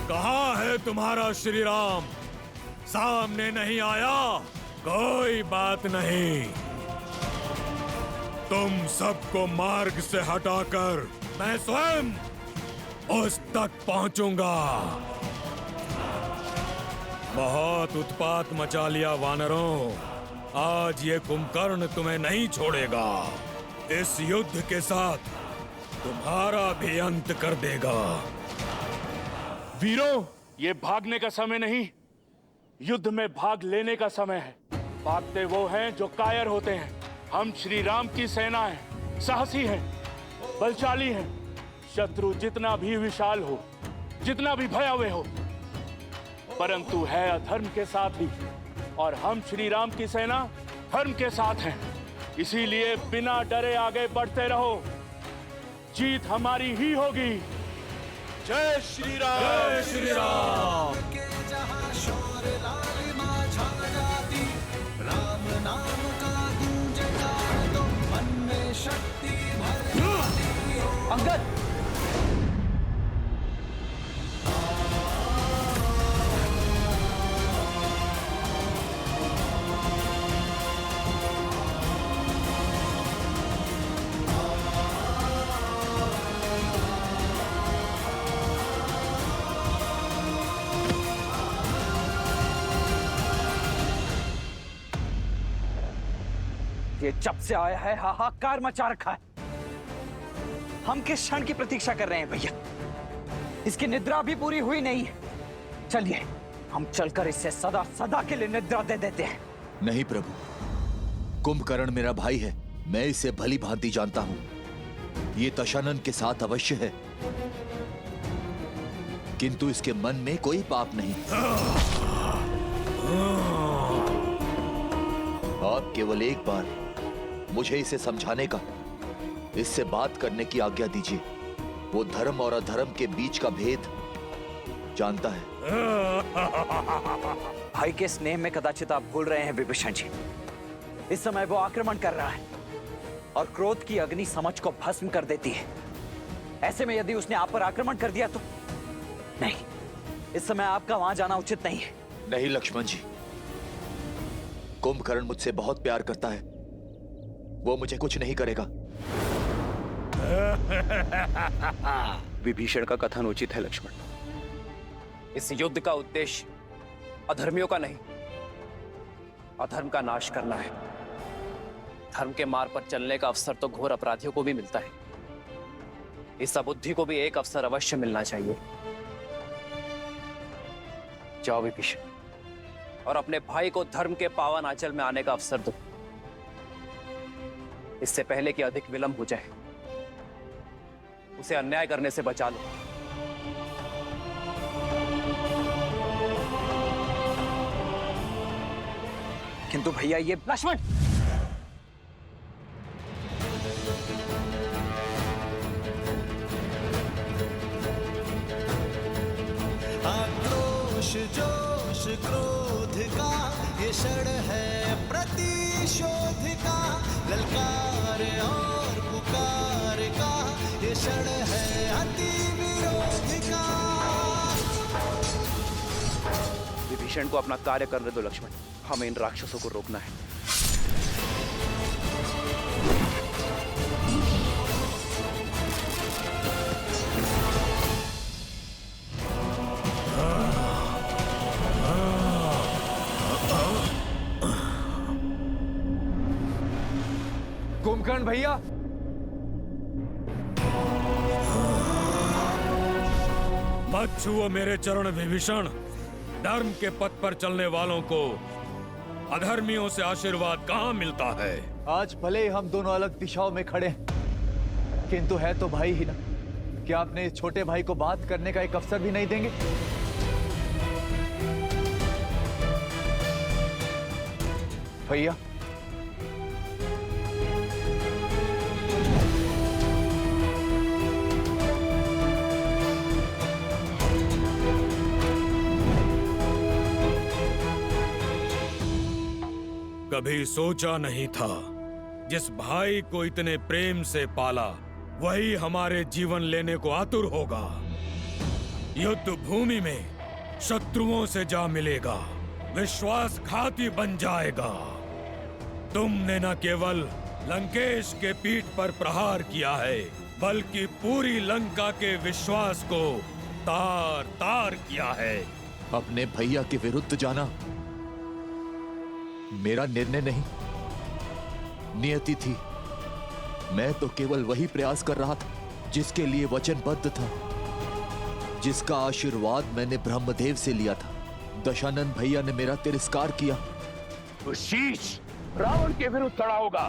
कहाँ है तुम्हारा श्री राम? सामने नहीं आया? कोई बात नहीं, तुम सबको मार्ग से हटाकर मैं स्वयं उस तक पहुंचूंगा। बहुत उत्पात मचा लिया वानरों, आज ये कुंभकर्ण तुम्हें नहीं छोड़ेगा। इस युद्ध के साथ तुम्हारा भी अंत कर देगा। वीरों, ये भागने का समय नहीं, युद्ध में भाग लेने का समय है। भागते वो हैं जो कायर होते हैं। हम श्री राम की सेना हैं, साहसी हैं, बलशाली हैं। शत्रु जितना भी विशाल हो, जितना भी भयावह हो, परंतु है अधर्म के साथ ही, और हम श्री राम की सेना धर्म के साथ हैं। इसीलिए बिना डरे आगे बढ़ते रहो, जीत हमारी ही होगी। जय श्री राम, जय श्री राम। राम नाम का गूंजता तो मन में शक्ति भर आती। अंगद, ये जब से आया है हाहाकार मचा रखा है। हम किस क्षण की प्रतीक्षा कर रहे हैं भैया? इसकी निद्रा भी पूरी हुई नहीं है। चलिए हम चलकर इसे सदा सदा के लिए निद्रा दे देते हैं। नहीं प्रभु, कुंभकर्ण मेरा भाई है, मैं इसे भली भांति जानता हूं। ये दशानन के साथ अवश्य है, किंतु इसके मन में कोई पाप नहीं। आप केवल एक बार मुझे इसे समझाने का, इससे बात करने की आज्ञा दीजिए। वो धर्म और अधर्म के बीच का भेद जानता है। भाई के स्नेह में कदाचित आप भूल रहे हैं विभीषण जी। इस समय वो आक्रमण कर रहा है और क्रोध की अग्नि समझ को भस्म कर देती है। ऐसे में यदि उसने आप पर आक्रमण कर दिया तो नहीं, इस समय आपका वहां जाना उचित नहीं है। नहीं लक्ष्मण जी, कुंभकर्ण मुझसे बहुत प्यार करता है, वो मुझे कुछ नहीं करेगा। विभीषण का कथन उचित है लक्ष्मण। इस युद्ध का उद्देश्य अधर्मियों का नहीं, अधर्म का नाश करना है। धर्म के मार्ग पर चलने का अवसर तो घोर अपराधियों को भी मिलता है। इस अबुद्धि को भी एक अवसर अवश्य मिलना चाहिए। जाओ विभीषण, और अपने भाई को धर्म के पावन आंचल में आने का अवसर दो, इससे पहले कि अधिक विलंब हो जाए। उसे अन्याय करने से बचा लो। किंतु भैया ये लक्ष्मण, आक्रोश जोश क्रोध का ये क्षण है प्रतिशोध का, ललकार और पुकार का ये क्षण है अति विरोध का। विभीषण को अपना कार्य करने दो लक्ष्मण, हमें इन राक्षसों को रोकना है। दशानन भैया। मत छुओ मेरे चरण विभीषण। धर्म के पथ पर चलने वालों को अधर्मियों से आशीर्वाद कहाँ मिलता है। आज भले ही हम दोनों अलग दिशाओं में खड़े हैं, किंतु है तो भाई ही ना। क्या अपने इस छोटे भाई को बात करने का एक अवसर भी नहीं देंगे? भैया, कभी सोचा नहीं था जिस भाई को इतने प्रेम से पाला वही हमारे जीवन लेने को आतुर होगा। युद्ध भूमि में शत्रुओं से जा मिलेगा, विश्वासघाती बन जाएगा। तुमने न केवल लंकेश के पीठ पर प्रहार किया है, बल्कि पूरी लंका के विश्वास को तार तार किया है। अपने भैया के विरुद्ध जाना मेरा निर्णय नहीं, नियति थी। मैं तो केवल वही प्रयास कर रहा था जिसके लिए वचनबद्ध था, जिसका आशीर्वाद मैंने ब्रह्मदेव से लिया था। दशानन भैया ने मेरा तिरस्कार किया। तो शीश रावण के विरुद्ध खड़ा होगा,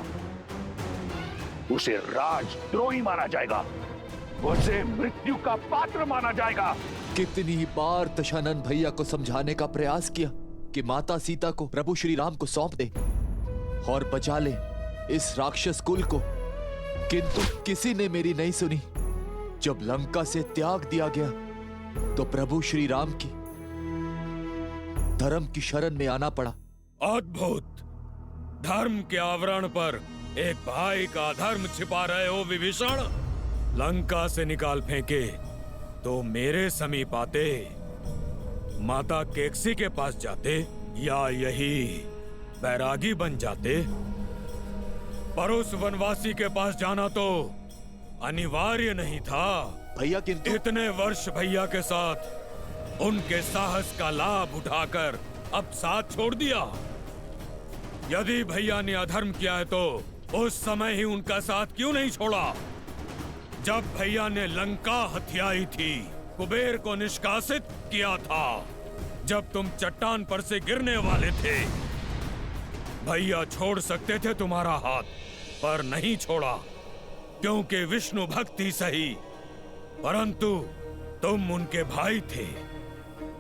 उसे राजद्रोही माना जाएगा, उसे मृत्यु का पात्र माना जाएगा। कितनी ही बार दशानन भैया को समझाने का प्रयास किया कि माता सीता को प्रभु श्री राम को सौंप दे और बचा ले इस राक्षस कुल को, किंतु किसी ने मेरी नहीं सुनी। जब लंका से त्याग दिया गया तो प्रभु श्री राम की धर्म की शरण में आना पड़ा। अद्भुत! धर्म के आवरण पर एक भाई का धर्म छिपा रहे हो विभीषण। लंका से निकाल फेंके तो मेरे समीप आते, माता केकसी के पास जाते, या यही बैरागी बन जाते। पर उस वनवासी के पास जाना तो अनिवार्य नहीं था भैया, किंतु इतने वर्ष भैया के साथ उनके साहस का लाभ उठाकर अब साथ छोड़ दिया। यदि भैया ने अधर्म किया है तो उस समय ही उनका साथ क्यों नहीं छोड़ा? जब भैया ने लंका हथियाई थी, कुबेर को निष्कासित किया था, जब तुम चट्टान पर से गिरने वाले थे, भैया छोड़ सकते थे तुम्हारा हाथ, पर नहीं छोड़ा, क्योंकि विष्णु भक्ति सही, परंतु तुम उनके भाई थे।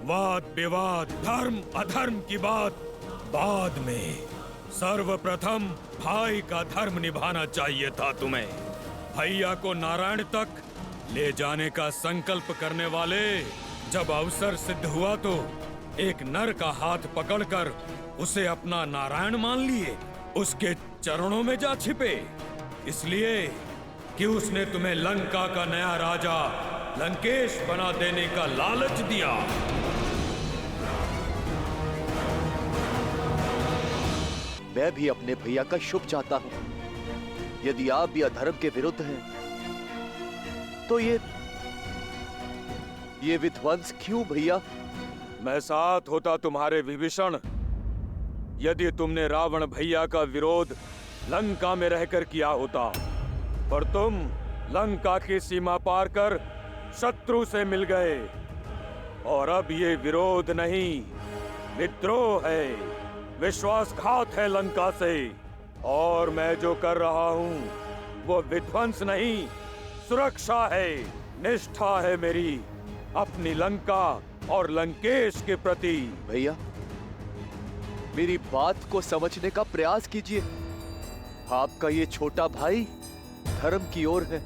वाद विवाद, धर्म अधर्म की बात बाद में, सर्वप्रथम भाई का धर्म निभाना चाहिए था तुम्हें। भैया को नारायण तक ले जाने का संकल्प करने वाले जब अवसर सिद्ध हुआ तो एक नर का हाथ पकड़कर उसे अपना नारायण मान लिए, उसके चरणों में जा छिपे, इसलिए कि उसने तुम्हें लंका का नया राजा लंकेश बना देने का लालच दिया। मैं भी अपने भैया का शुभ चाहता हूं। यदि आप भी अधर्म के विरुद्ध हैं, तो ये विध्वंस क्यों भैया? मैं साथ होता तुम्हारे विभीषण, यदि तुमने रावण भैया का विरोध लंका में रहकर किया होता, पर तुम लंका की सीमा पार कर शत्रु से मिल गए, और अब ये विरोध नहीं, विद्रोह है, विश्वासघात है लंका से। और मैं जो कर रहा हूँ वो विध्वंस नहीं, सुरक्षा है, निष्ठा है मेरी अपनी लंका और लंकेश के प्रति। भैया, मेरी बात को समझने का प्रयास कीजिए। आपका ये छोटा भाई धर्म की ओर है,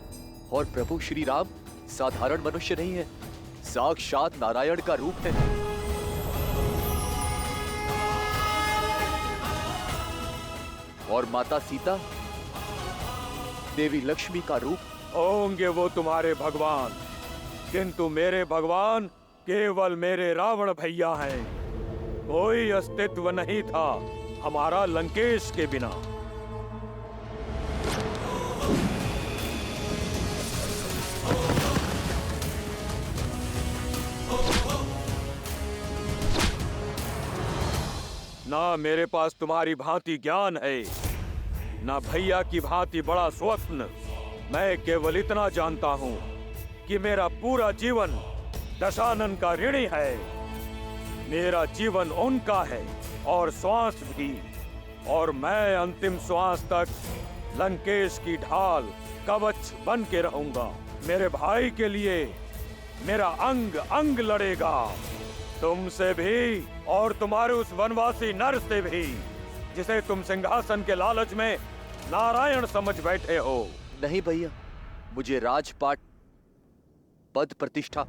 और प्रभु श्री राम साधारण मनुष्य नहीं है, साक्षात नारायण का रूप है। और माता सीता देवी लक्ष्मी का रूप। होंगे वो तुम्हारे भगवान, किंतु मेरे भगवान केवल मेरे रावण भैया हैं। कोई अस्तित्व नहीं था हमारा लंकेश के बिना। ना मेरे पास तुम्हारी भांति ज्ञान है, ना भैया की भांति बड़ा स्वप्न। मैं केवल इतना जानता हूँ कि मेरा पूरा जीवन दशानन का ऋणी है। मेरा जीवन उनका है और श्वास भी, और मैं अंतिम श्वास तक लंकेश की ढाल कवच बन के रहूंगा। मेरे भाई के लिए मेरा अंग अंग लड़ेगा, तुमसे भी और तुम्हारे उस वनवासी नर से भी जिसे तुम सिंहासन के लालच में नारायण समझ बैठे हो। नहीं भैया, मुझे राजपाट, पद, प्रतिष्ठा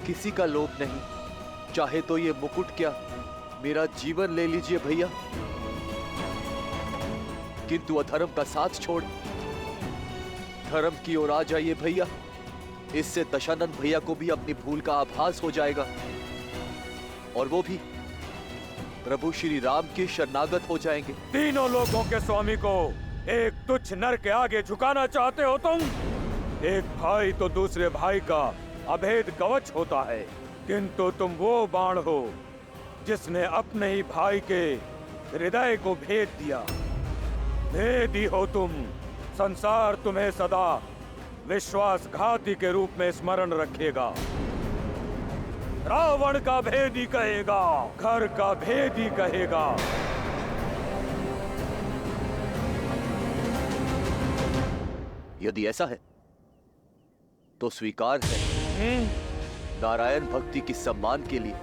किसी का लोभ नहीं। चाहे तो ये मुकुट क्या, मेरा जीवन ले लीजिए भैया, किंतु अधर्म का साथ छोड़ धर्म की ओर आ जाइए भैया। इससे दशानन भैया को भी अपनी भूल का आभास हो जाएगा और वो भी प्रभु श्री राम के शरणागत हो जाएंगे। तीनों लोगों के स्वामी को एक तुच्छ नर के आगे झुकाना चाहते हो तुम? एक भाई तो दूसरे भाई का अभेद कवच होता है, किंतु तुम वो बाण हो जिसने अपने ही भाई के हृदय को भेद दिया। भेदी हो तुम। संसार तुम्हें सदा विश्वासघाती के रूप में स्मरण रखेगा। रावण का भेदी कहेगा, घर का भेदी कहेगा। यदि ऐसा है तो स्वीकार है। नारायण भक्ति की सम्मान के लिए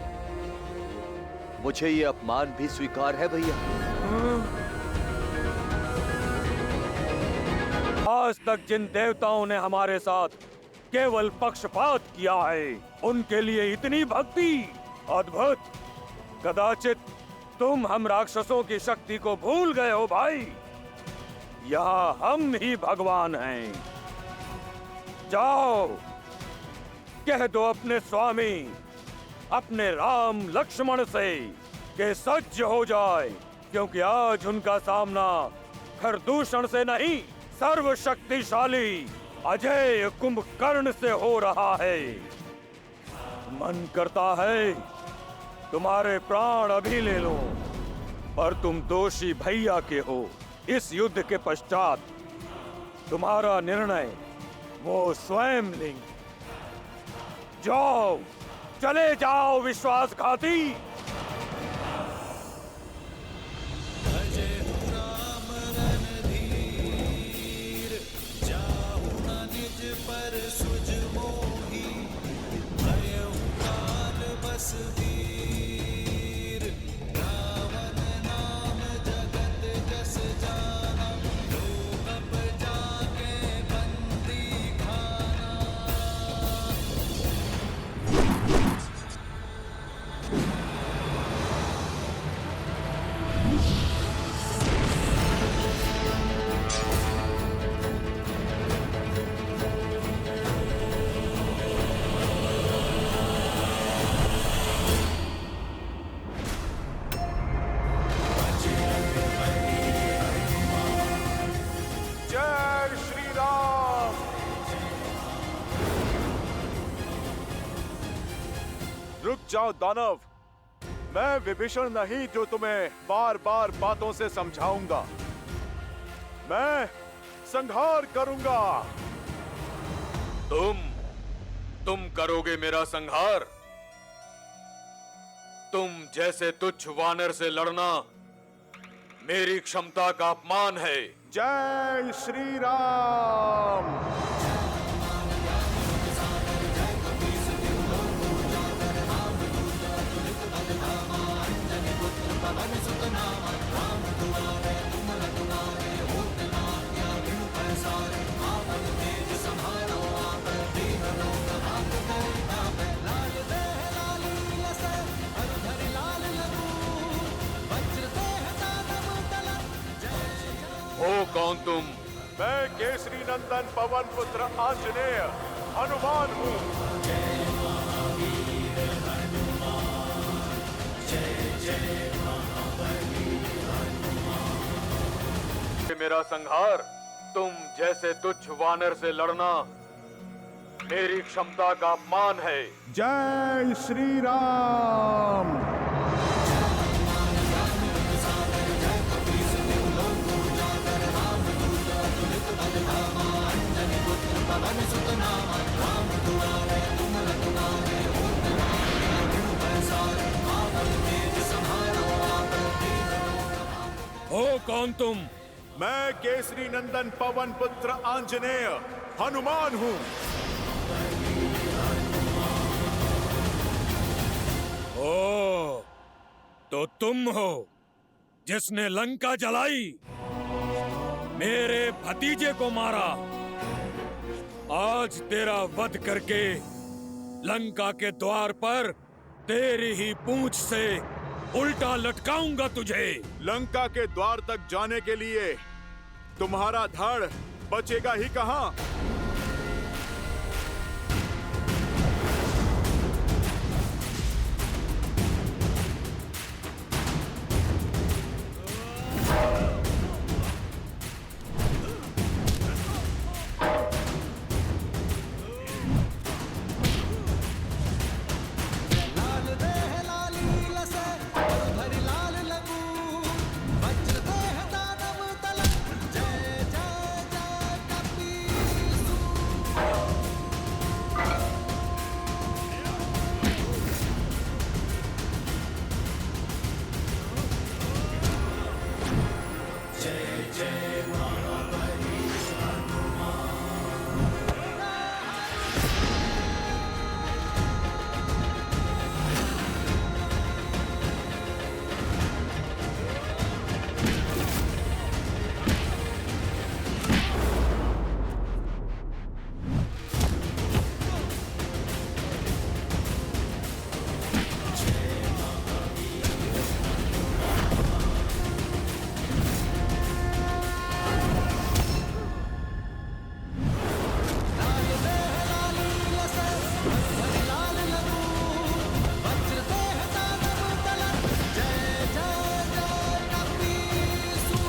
मुझे ये अपमान भी स्वीकार है भैया। आज तक जिन देवताओं ने हमारे साथ केवल पक्षपात किया है, उनके लिए इतनी भक्ति अद्भुत। कदाचित तुम हम राक्षसों की शक्ति को भूल गए हो भाई। यहाँ हम ही भगवान हैं। जाओ, कह दो अपने स्वामी, अपने राम लक्ष्मण से कि सज्ज हो जाए, क्योंकि आज उनका सामना खरदूषण से नहीं, सर्वशक्तिशाली अजय कुंभकर्ण से हो रहा है। मन करता है तुम्हारे प्राण अभी ले लो, पर तुम दोषी भैया के हो। इस युद्ध के पश्चात तुम्हारा निर्णय वो स्वयं लेंगे। जाओ, चले जाओ विश्वासघाती। रुक जाओ दानव, मैं विभीषण नहीं जो तुम्हें बार बार बातों से समझाऊंगा। मैं संहार करूंगा। तुम करोगे मेरा संहार? तुम जैसे तुच्छ वानर से लड़ना मेरी क्षमता का अपमान है। जय श्री राम। हो कौन तुम? मैं केसरी नंदन पवन पुत्र आंजनेय हनुमान हूँ। मेरा संहार तुम जैसे तुच्छ वानर से लड़ना मेरी क्षमता का अपमान है। जय श्री राम। हो कौन तुम? मैं केसरी नंदन पवन पुत्र आंजनेय हनुमान हूँ। ओ, तो तुम हो जिसने लंका जलाई, मेरे भतीजे को मारा। आज तेरा वध करके लंका के द्वार पर तेरी ही पूंछ से उल्टा लटकाऊंगा तुझे। लंका के द्वार तक जाने के लिए तुम्हारा धड़ बचेगा ही कहां? लाल देह लाली लसे भरी लाल लगू वज्र देह दानव तलक जय जय जय कपीसु। लाल देह लाली लसे भरी लाल लगू वज्र देह दानव तलक जय जय जय कपीसु।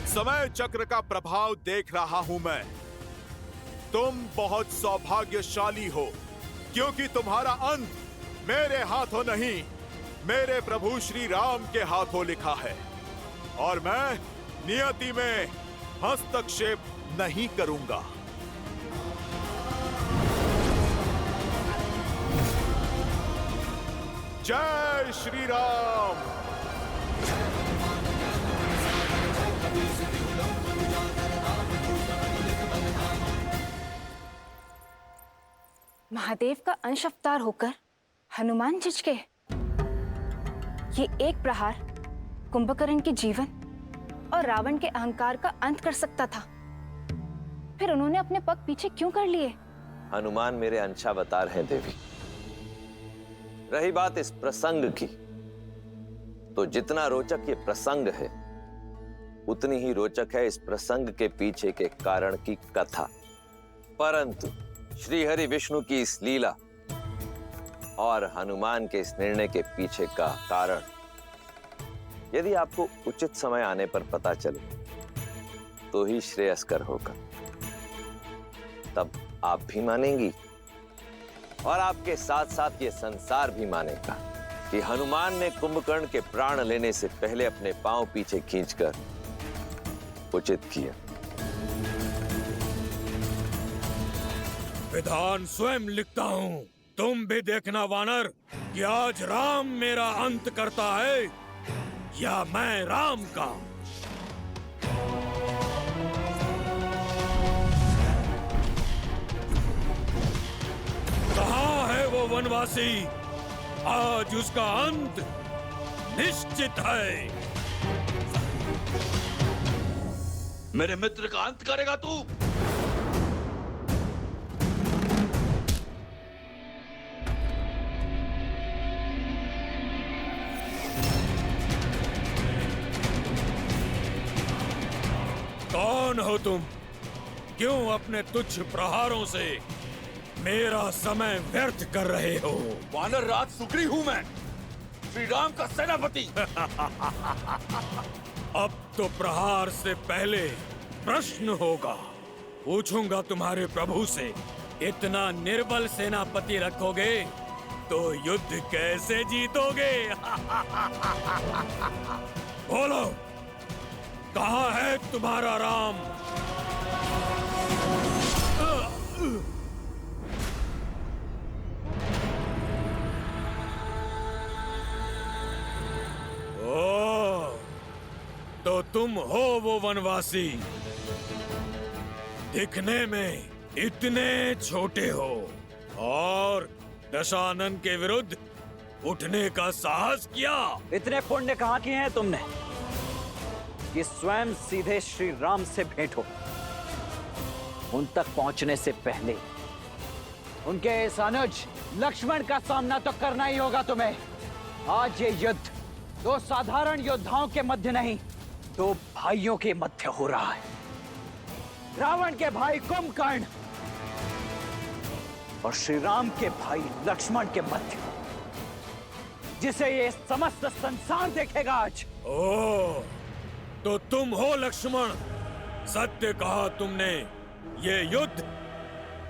समय चक्र का प्रभाव देख रहा हूं मैं। तुम बहुत सौभाग्यशाली हो क्योंकि तुम्हारा अंत मेरे हाथों नहीं, मेरे प्रभु श्री राम के हाथों लिखा है। और मैं नियति में हस्तक्षेप नहीं करूंगा। जय श्री राम। महादेव का अंश अवतार होकर हनुमान झिझके। ये एक प्रहार कुंभकर्ण के जीवन और रावण के अहंकार का अंत कर सकता था। फिर उन्होंने अपने पग पीछे क्यों कर लिए? हनुमान मेरे अंशावतार हैं देवी। रही बात इस प्रसंग की, तो जितना रोचक ये प्रसंग है उतनी ही रोचक है इस प्रसंग के पीछे के कारण की कथा। परंतु श्री हरि विष्णु की इस लीला और हनुमान के इस निर्णय के पीछे का कारण यदि आपको उचित समय आने पर पता चले तो ही श्रेयस्कर होगा। तब आप भी मानेंगी और आपके साथ साथ ये संसार भी मानेगा कि हनुमान ने कुंभकर्ण के प्राण लेने से पहले अपने पांव पीछे खींचकर उचित किया। विधान स्वयं लिखता हूँ। तुम भी देखना वानर कि आज राम मेरा अंत करता है या मैं राम का। कहाँ है वो वनवासी? आज उसका अंत निश्चित है। मेरे मित्र का अंत करेगा तू? कौन हो तुम? क्यों अपने तुच्छ प्रहारों से मेरा समय व्यर्थ कर रहे हो? वानर राज सुग्रीव हूं मैं, श्री राम का सेनापति। अब तो प्रहार से पहले प्रश्न होगा। पूछूंगा तुम्हारे प्रभु से, इतना निर्बल सेनापति रखोगे तो युद्ध कैसे जीतोगे? बोलो, कहाँ है तुम्हारा राम? ओ, तो तुम हो वो वनवासी, दिखने में इतने छोटे हो और दशानन के विरुद्ध उठने का साहस किया। इतने पुण्य कहाँ किए हैं तुमने कि स्वयं सीधे श्री राम से भेंट हो? उन तक पहुंचने से पहले उनके इस अनुज लक्ष्मण का सामना तो करना ही होगा तुम्हें। आज ये युद्ध दो साधारण योद्धाओं के मध्य नहीं, दो भाइयों के मध्य हो रहा है। रावण के भाई कुंभकर्ण और श्री राम के भाई लक्ष्मण के मध्य, जिसे ये समस्त संसार देखेगा आज। ओ, तो तुम हो लक्ष्मण। सत्य कहा तुमने, ये युद्ध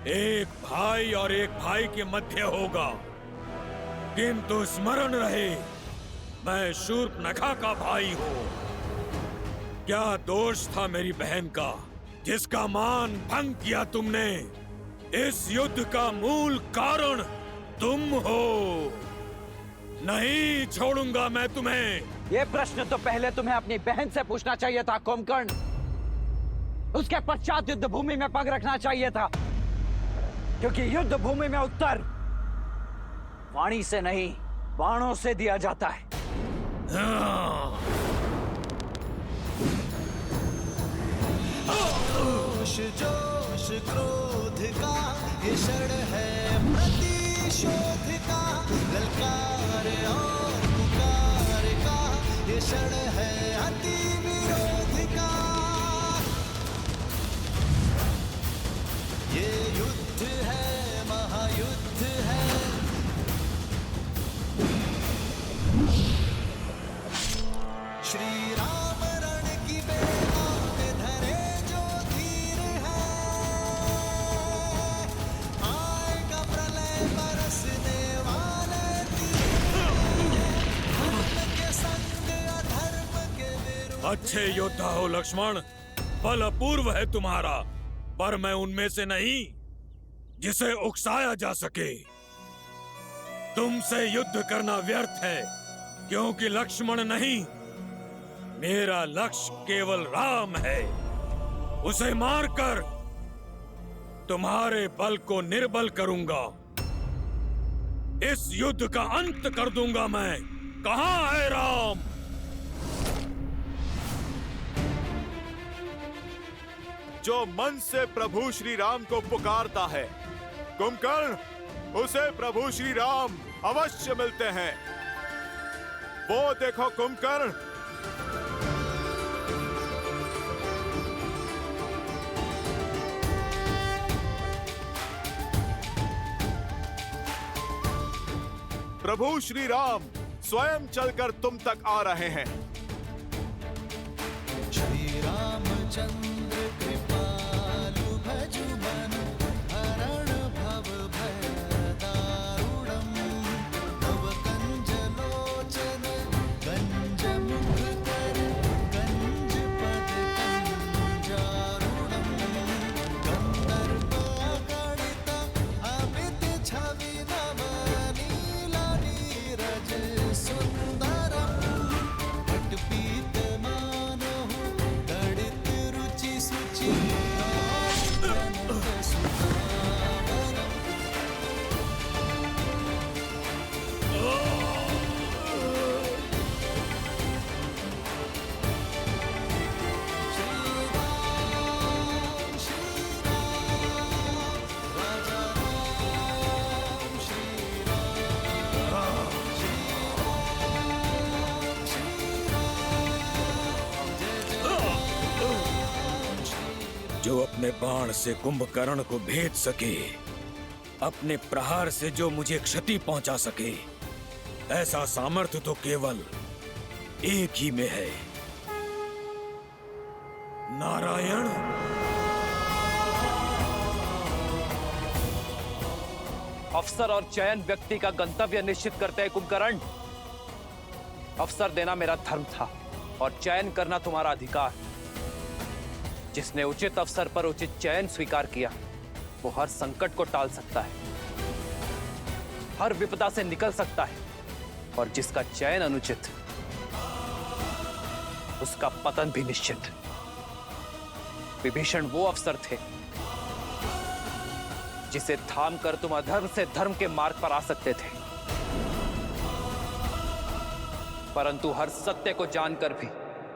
एक भाई और एक भाई के मध्य होगा। किंतु स्मरण रहे, मैं शूर्पणखा का भाई हूँ। क्या दोष था मेरी बहन का, जिसका मान भंग किया तुमने? इस युद्ध का मूल कारण तुम हो। नहीं छोड़ूंगा मैं तुम्हें। ये प्रश्न तो पहले तुम्हें अपनी बहन से पूछना चाहिए था कुंभकर्ण। उसके पश्चात युद्ध भूमि में पग रखना चाहिए था, क्योंकि युद्ध भूमि में उत्तर वाणी से नहीं, बाणों से दिया जाता है। जोश जोश क्रोध का ये क्षण है प्रतिशोध का, ललकार और पुकार का ये क्षण है अति विरोध का। ये युद्ध है, महायुद्ध है। श्री राम रण की बेला में धरे जो धीर है, आएगा प्रलय बरसने वाले धर्म के संग अधर्म के विरुद्ध। अच्छे योद्धा हो लक्ष्मण, बल अपूर्व है तुम्हारा, पर मैं उनमें से नहीं जिसे उकसाया जा सके। तुमसे युद्ध करना व्यर्थ है, क्योंकि लक्ष्मण नहीं, मेरा लक्ष्य केवल राम है। उसे मारकर तुम्हारे बल को निर्बल करूंगा। इस युद्ध का अंत कर दूंगा मैं। कहाँ है राम? जो मन से प्रभु श्री राम को पुकारता है, कुंभकर्ण, उसे प्रभु श्री राम अवश्य मिलते हैं। वो देखो कुंभकर्ण, प्रभु श्री राम स्वयं चलकर तुम तक आ रहे हैं। श्री रामचंद्र कृपालु भजु मन हरण भव भय दारुणम, तव कंज लोचन गंज मुख कर गंज पद कंजारुणम, गंधर्व गणित अमित छवि नव नीला नीरज सुंदरम, पटपीत मानहु गणित रुचि सुचि अनंत सुधावरम। श्री राम राजा राम, श्री राम जो अपने बाण से कुंभकर्ण को भेद सके, अपने प्रहार से जो मुझे क्षति पहुंचा सके, ऐसा सामर्थ्य तो केवल एक ही में है। नारायण, अवसर और चयन व्यक्ति का गंतव्य निश्चित करते हैं कुंभकर्ण। अवसर देना मेरा धर्म था और चयन करना तुम्हारा अधिकार। जिसने उचित अवसर पर उचित चयन स्वीकार किया वो हर संकट को टाल सकता है, हर विपदा से निकल सकता है, और जिसका चयन अनुचित उसका पतन भी निश्चित। विभीषण वो अवसर थे जिसे थाम कर तुम अधर्म से धर्म के मार्ग पर आ सकते थे, परंतु हर सत्य को जानकर भी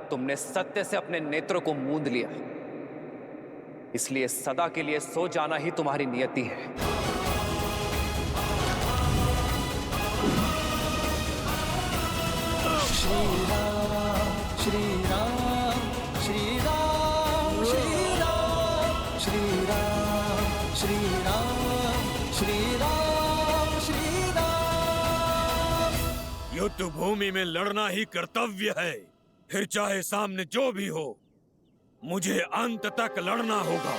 तुमने सत्य से अपने नेत्रों को मूंद लिया। इसलिए सदा के लिए सो जाना ही तुम्हारी नियति है। श्री राम श्री राम श्री राम श्री राम श्री राम श्री राम श्री राम श्री राम। युद्ध भूमि में लड़ना ही कर्तव्य है, फिर चाहे सामने जो भी हो, मुझे अंत तक लड़ना होगा।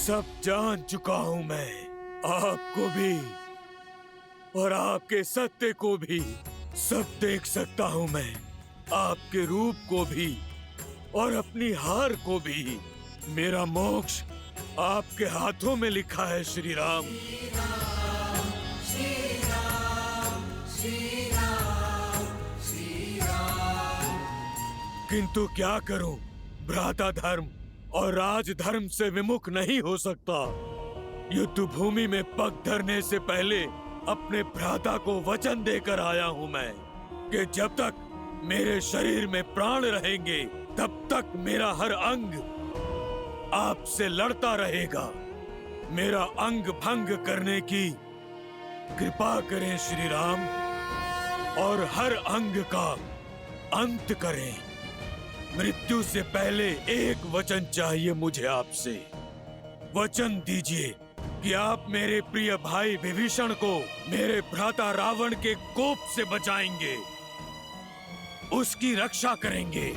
सब जान चुका हूं मैं, आपको भी और आपके सत्य को भी। सब देख सकता हूं मैं, आपके रूप को भी और अपनी हार को भी। मेरा मोक्ष आपके हाथों में लिखा है श्री राम। किंतु क्या करूं, भ्राता धर्म और राजधर्म से विमुख नहीं हो सकता। युद्ध भूमि में पग धरने से पहले अपने भ्राता को वचन देकर आया हूं मैं कि जब तक मेरे शरीर में प्राण रहेंगे तब तक मेरा हर अंग आपसे लड़ता रहेगा। मेरा अंग भंग करने की कृपा करें श्री राम, और हर अंग का अंत करें। मृत्यु से पहले एक वचन चाहिए मुझे आपसे। वचन दीजिए कि आप मेरे प्रिय भाई विभीषण को मेरे भ्राता रावण के कोप से बचाएंगे, उसकी रक्षा करेंगे।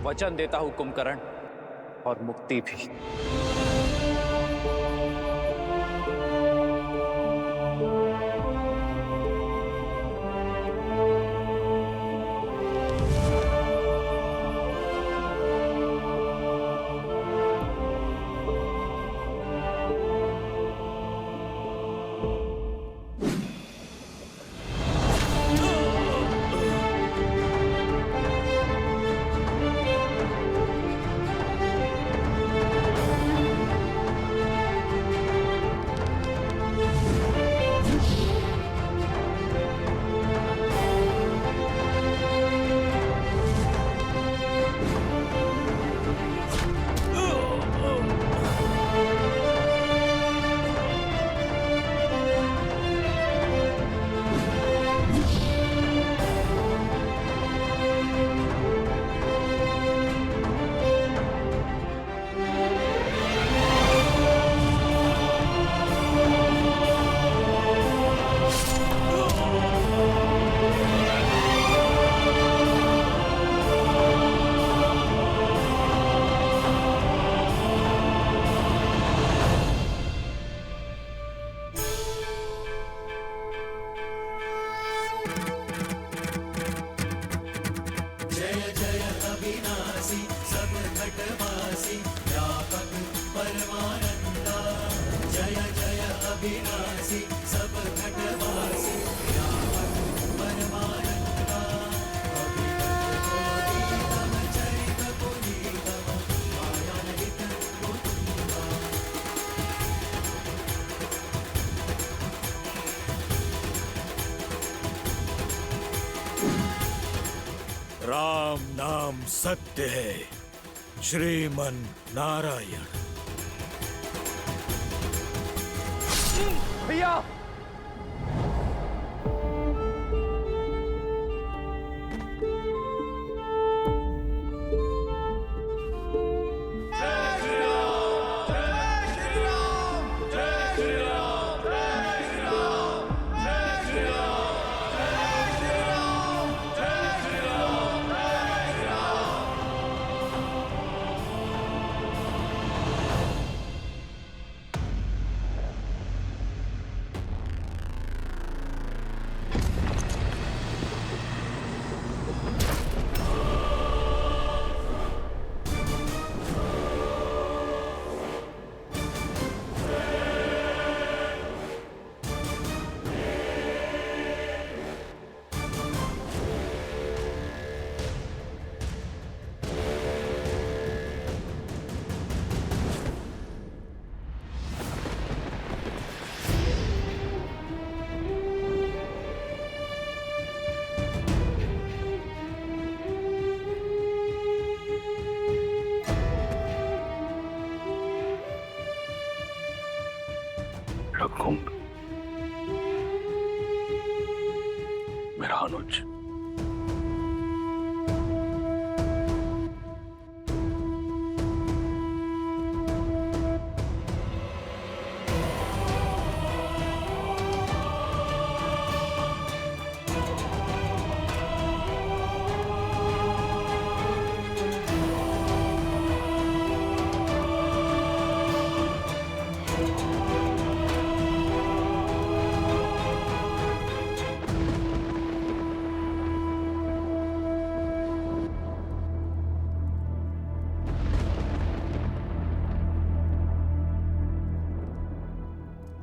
वचन देता हूं कुंभकर्ण, और मुक्ति भी। राम नाम सत्य है, श्रीमन नारायण। भैया रघुकुंभ, मेरा अनुज।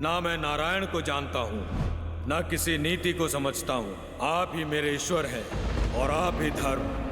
ना मैं नारायण को जानता हूँ, ना किसी नीति को समझता हूँ। आप ही मेरे ईश्वर हैं और आप ही धर्म।